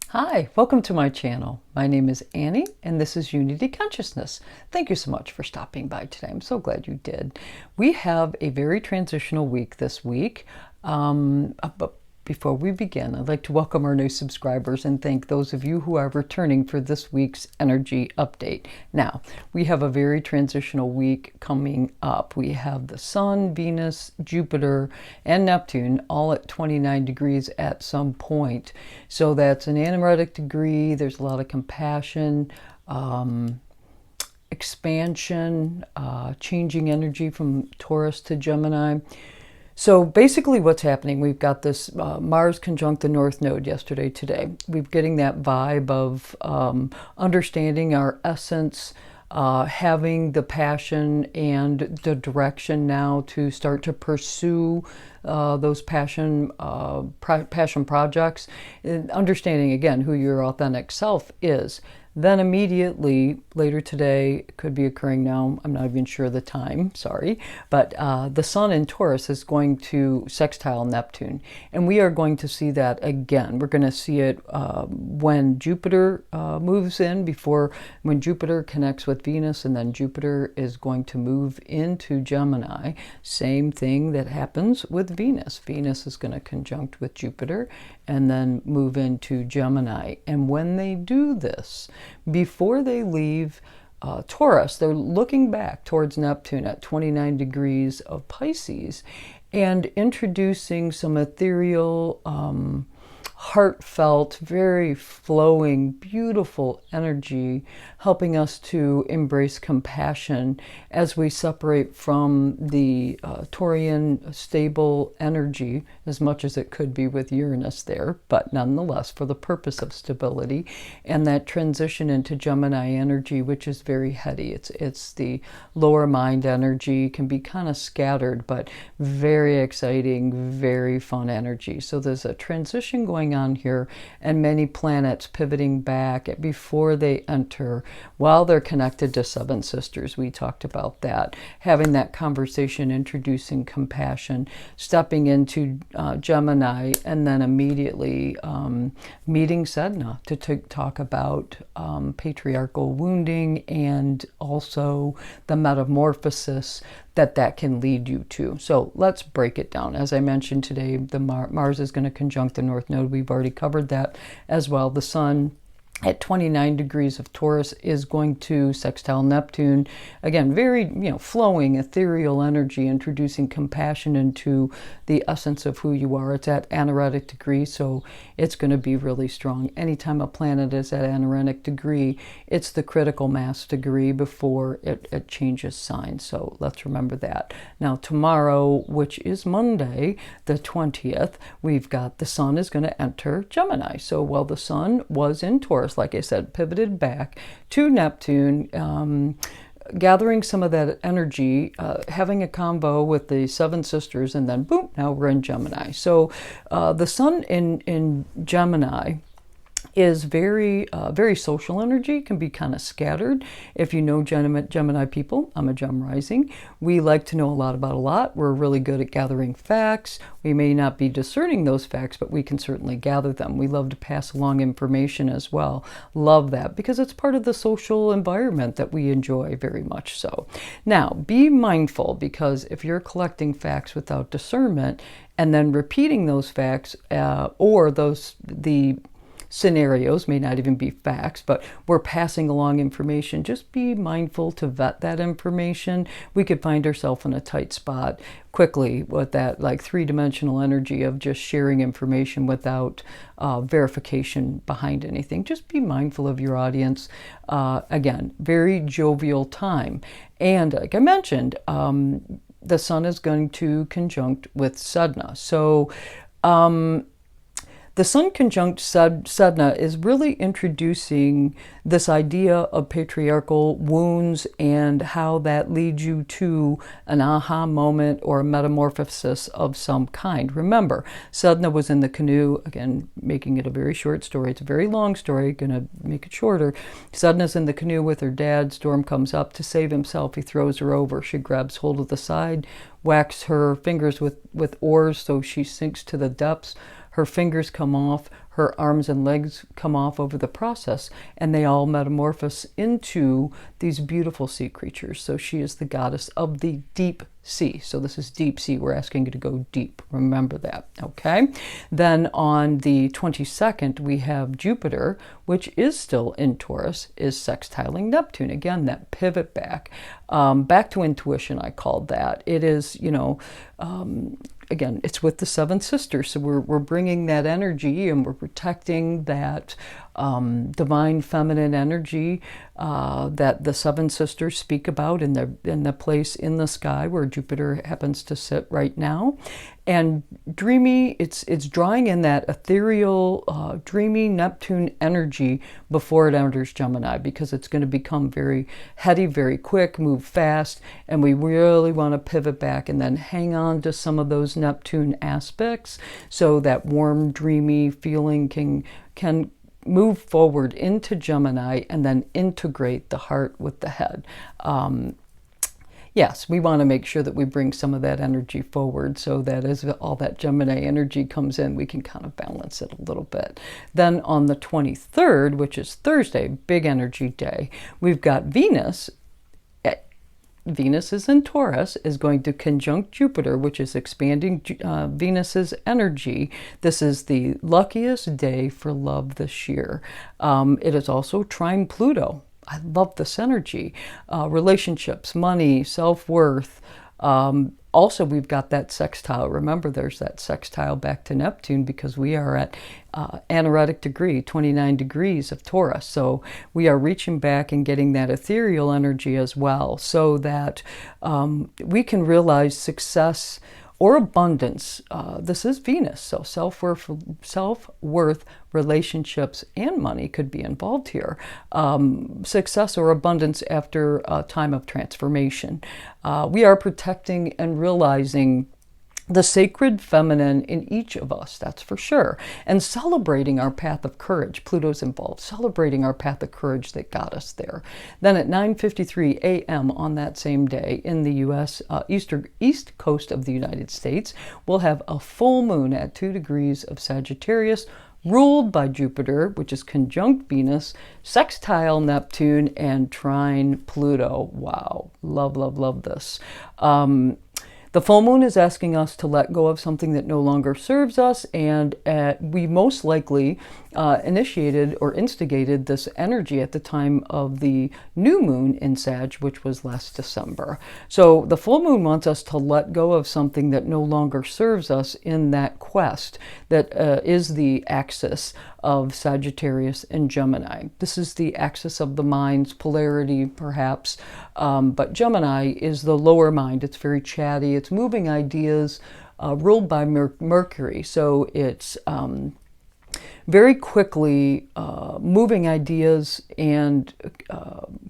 Hi, welcome to my channel. My name is Annie and this is Unity Consciousness. Thank you so much for stopping by today. I'm so glad you did. We have a very transitional week this week. But before we begin, I'd like to welcome our new subscribers and thank those of you who are returning for this week's energy update. Now, we have a very transitional week coming up. We have the Sun, Venus, Jupiter, and Neptune all at 29 degrees at some point. So that's an anaretic degree. There's a lot of compassion, expansion, changing energy from Taurus to Gemini. So basically what's happening, we've got this Mars conjunct the North Node yesterday, today. We're getting that vibe of understanding our essence, having the passion and the direction now to start to pursue those passion projects, and understanding again who your authentic self is. Then immediately later today, it could be occurring now, I'm not even sure the time, sorry, but the Sun in Taurus is going to sextile Neptune. And we are going to see that again. We're going to see it when Jupiter moves in, when Jupiter connects with Venus, and then Jupiter is going to move into Gemini. Same thing that happens with Venus. Venus is going to conjunct with Jupiter and then move into Gemini. And when they do this, before they leave Taurus, they're looking back towards Neptune at 29 degrees of Pisces and introducing some ethereal, heartfelt, very flowing, beautiful energy, helping us to embrace compassion as we separate from the Taurian stable energy, as much as it could be with Uranus there, but nonetheless for the purpose of stability, and that transition into Gemini energy, which is very heady. It's the lower mind energy, can be kind of scattered, but very exciting, very fun energy. So there's a transition going on here, and many planets pivoting back before they enter, while they're connected to seven sisters. We talked about that, having that conversation, introducing compassion, stepping into Gemini, and then immediately meeting Sedna to talk about patriarchal wounding and also the metamorphosis that can lead you to. So let's break it down. As I mentioned today, the Mars is going to conjunct the North Node. We've already covered that as well. The Sun at 29 degrees of Taurus is going to sextile Neptune. Again, very, flowing, ethereal energy, introducing compassion into the essence of who you are. It's at anaretic degree, so it's going to be really strong. Anytime a planet is at anaretic degree, it's the critical mass degree before it changes signs. So let's remember that. Now, tomorrow, which is Monday, the 20th, we've got the Sun is going to enter Gemini. So while the Sun was in Taurus, like I said, pivoted back to Neptune, gathering some of that energy, having a convo with the seven sisters, and then boom, now we're in Gemini. So the Sun in Gemini is very social energy, can be kind of scattered. If you know Gemini people, I'm a Gem rising. We like to know a lot about a lot. We're really good at gathering facts. We may not be discerning those facts, but we can certainly gather them. We love to pass along information as well. Love that because it's part of the social environment that we enjoy very much so. Now, be mindful, because if you're collecting facts without discernment and then repeating those facts or the scenarios may not even be facts, but we're passing along information, just be mindful to vet that information. We could find ourselves in a tight spot quickly with that like three-dimensional energy of just sharing information without verification behind anything. Just be mindful of your audience. Again, very jovial time. And like I mentioned, the Sun is going to conjunct with Sedna. So the Sun conjunct Sedna is really introducing this idea of patriarchal wounds and how that leads you to an aha moment or a metamorphosis of some kind. Remember, Sedna was in the canoe, again, making it a very short story. It's a very long story, gonna make it shorter. Sedna's in the canoe with her dad. Storm comes up. To save himself, he throws her over. She grabs hold of the side, whacks her fingers with oars so she sinks to the depths. Her fingers come off, her arms and legs come off over the process, and they all metamorphose into these beautiful sea creatures. So she is the goddess of the deep sea. So this is deep sea. We're asking you to go deep. Remember that, okay? Then on the 22nd, we have Jupiter, which is still in Taurus, is sextiling Neptune. Again, that pivot back. Back to intuition, I called that. It is, again, it's with the seven sisters. So we're bringing that energy, and we're protecting that divine feminine energy that the seven sisters speak about in the place in the sky where Jupiter happens to sit right now. And dreamy, it's drawing in that ethereal, dreamy Neptune energy before it enters Gemini, because it's going to become very heady, very quick, move fast, and we really want to pivot back and then hang on to some of those Neptune aspects so that warm, dreamy feeling can move forward into Gemini and then integrate the heart with the head. Yes, we want to make sure that we bring some of that energy forward so that as all that Gemini energy comes in, we can kind of balance it a little bit. Then on the 23rd, which is Thursday, big energy day, we've got Venus. Venus is in Taurus, is going to conjunct Jupiter, which is expanding Venus's energy. This is the luckiest day for love this year. It is also trine Pluto. I love this energy. Relationships, money, self-worth. Also, we've got that sextile. Remember, there's that sextile back to Neptune because we are at anaretic degree, 29 degrees of Taurus. So we are reaching back and getting that ethereal energy as well so that we can realize success or abundance. This is Venus, so self-worth, relationships, and money could be involved here. Success or abundance after a time of transformation. We are protecting and realizing the sacred feminine in each of us, that's for sure, and celebrating our path of courage. Pluto's involved, celebrating our path of courage that got us there. Then at 9:53 a.m. on that same day in the U.S., east coast of the United States, we'll have a full moon at 2 degrees of Sagittarius, ruled by Jupiter, which is conjunct Venus, sextile Neptune, and trine Pluto. Wow, love, love, love this. The full moon is asking us to let go of something that no longer serves us, and we most likely initiated or instigated this energy at the time of the new moon in Sag, which was last December. So the full moon wants us to let go of something that no longer serves us in that quest that is the axis of Sagittarius and Gemini. This is the axis of the mind's polarity, perhaps, but Gemini is the lower mind. It's very chatty. It's moving ideas, ruled by Mercury. So it's very quickly moving ideas and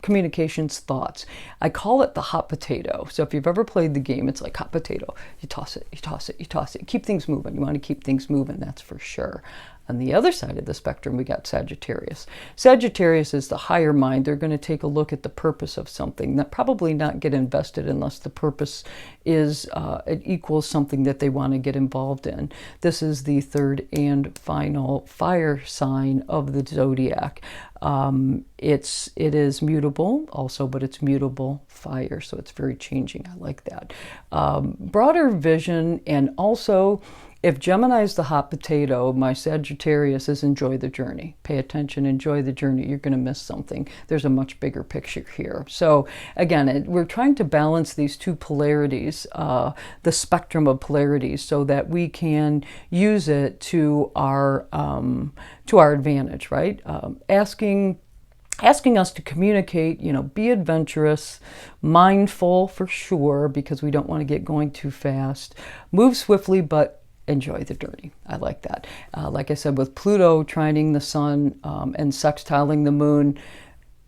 communications, thoughts. I call it the hot potato. So if you've ever played the game, it's like hot potato. You toss it, you toss it, you toss it. Keep things moving. You want to keep things moving, that's for sure. On the other side of the spectrum, we got Sagittarius. Sagittarius is the higher mind. They're going to take a look at the purpose of something, that probably not get invested unless the purpose is it equals something that they want to get involved in. This is the third and final fire sign of the zodiac. It is mutable also, but it's mutable fire, so it's very changing. I like that. Broader vision, and also, if Gemini is the hot potato, my Sagittarius is enjoy the journey. Pay attention, enjoy the journey. You're going to miss something. There's a much bigger picture here. So again, we're trying to balance these two polarities, the spectrum of polarities, so that we can use it to our advantage, right? Asking us to communicate, be adventurous, mindful for sure, because we don't want to get going too fast. Move swiftly, but enjoy the journey. I like that. Like I said, with Pluto trining the sun and sextiling the moon,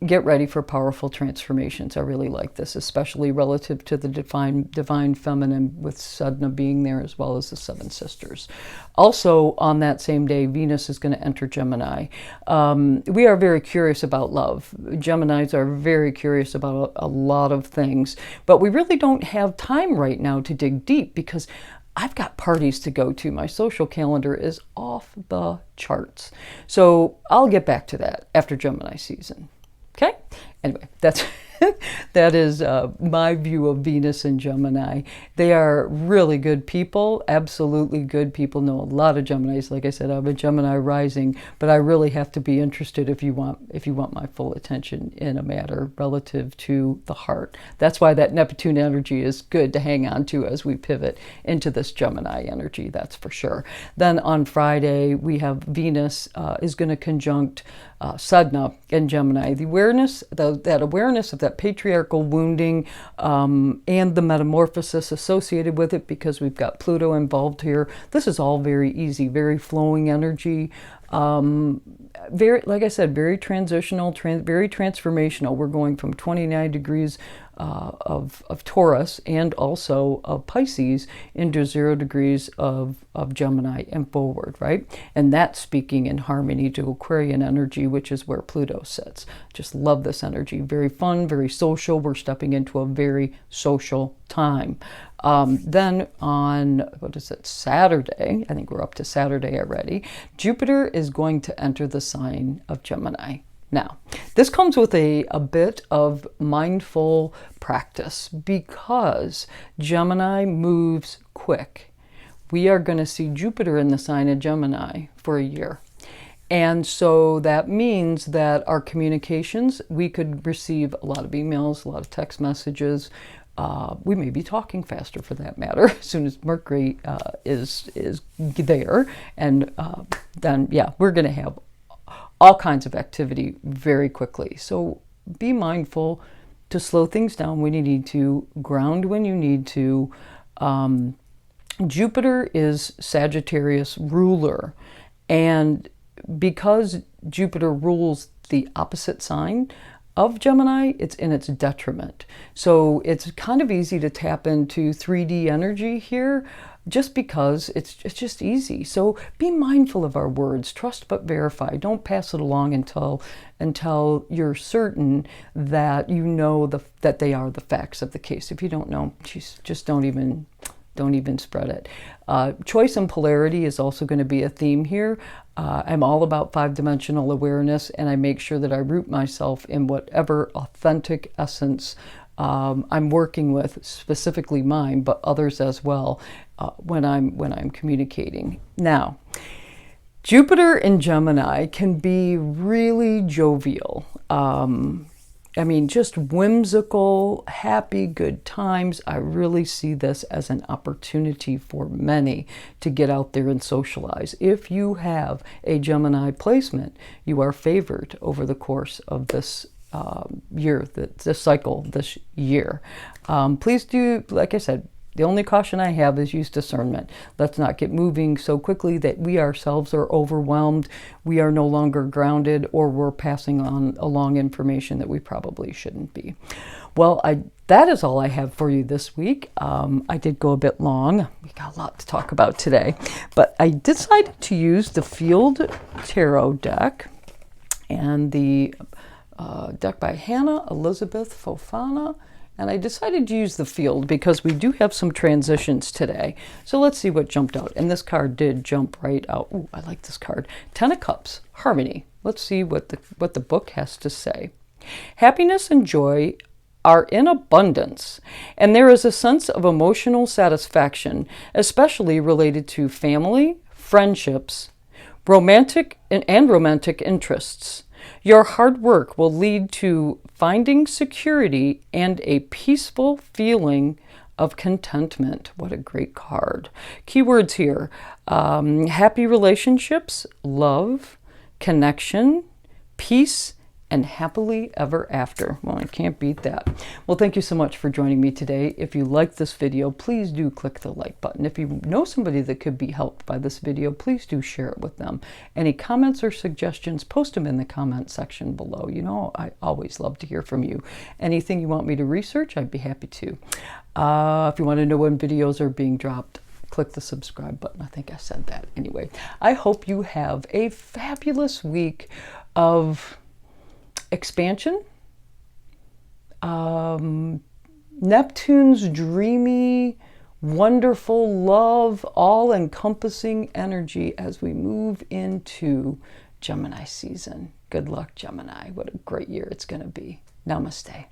get ready for powerful transformations. I really like this, especially relative to the divine feminine, with Sedna being there as well as the seven sisters. Also, on that same day, Venus is going to enter Gemini. We are very curious about love. Geminis are very curious about a lot of things, but we really don't have time right now to dig deep, because I've got parties to go to. My social calendar is off the charts. So I'll get back to that after Gemini season. Okay? Anyway, that is my view of Venus and Gemini. They are really good people, absolutely good people. Know a lot of Geminis. Like I said, I'm a Gemini rising, but I really have to be interested if you want my full attention in a matter relative to the heart. That's why that Neptune energy is good to hang on to as we pivot into this Gemini energy. That's for sure. Then on Friday we have Venus is going to conjunct Sadhana in Gemini. The awareness, that awareness of that patriarchal wounding and the metamorphosis associated with it, because we've got Pluto involved here. This is all very easy, very flowing energy. Very, like I said, very transitional, very transformational. We're going from 29 degrees of Taurus and also of Pisces into 0 degrees of Gemini and forward, right? And that's speaking in harmony to Aquarian energy, which is where Pluto sits. Just love this energy. Very fun, very social. We're stepping into a very social time. Then on, what is it, Saturday, I think we're up to Saturday already, Jupiter is going to enter the sign of Gemini. Now, this comes with a bit of mindful practice because Gemini moves quick. We are going to see Jupiter in the sign of Gemini for a year. And so that means that our communications, we could receive a lot of emails, a lot of text messages. We may be talking faster for that matter as soon as Mercury is there. And then, yeah, we're going to have all kinds of activity very quickly. So be mindful to slow things down when you need to, ground when you need to. Jupiter is Sagittarius ruler. And because Jupiter rules the opposite sign of Gemini, it's in its detriment. So it's kind of easy to tap into 3D energy here just because it's just easy. So be mindful of our words, trust but verify. Don't pass it along until you're certain that you know that they are the facts of the case. If you don't know, just don't even spread it. Choice and polarity is also going to be a theme here. I'm all about 5-dimensional awareness, and I make sure that I root myself in whatever authentic essence I'm working with, specifically mine, but others as well, when I'm communicating. Now, Jupiter in Gemini can be really jovial. I mean, just whimsical, happy, good times. I really see this as an opportunity for many to get out there and socialize. If you have a Gemini placement, you are favored over the course of this year, this cycle, this year. Please do, like I said, the only caution I have is use discernment. Let's not get moving so quickly that we ourselves are overwhelmed, we are no longer grounded, or we're passing on along information that we probably shouldn't be. Well, that is all I have for you this week. I did go a bit long. We got a lot to talk about today, but I decided to use the Field Tarot deck and the deck by Hannah Elizabeth Fofana. And I decided to use the Field because we do have some transitions today. So let's see what jumped out. And this card did jump right out. Ooh, I like this card. 10 of Cups, Harmony. Let's see what the book has to say. Happiness and joy are in abundance, and there is a sense of emotional satisfaction, especially related to family, friendships, romantic interests. Your hard work will lead to finding security and a peaceful feeling of contentment. What a great card. Keywords here: happy relationships, love, connection, peace, and happily ever after. Well, I can't beat that. Well, thank you so much for joining me today. If you liked this video, please do click the like button. If you know somebody that could be helped by this video, please do share it with them. Any comments or suggestions, post them in the comment section below. You know, I always love to hear from you. Anything you want me to research, I'd be happy to. If you want to know when videos are being dropped, click the subscribe button. I think I said that. Anyway, I hope you have a fabulous week of expansion. Neptune's dreamy wonderful love, all-encompassing energy as we move into Gemini season. Good luck, Gemini. What a great year it's going to be. Namaste.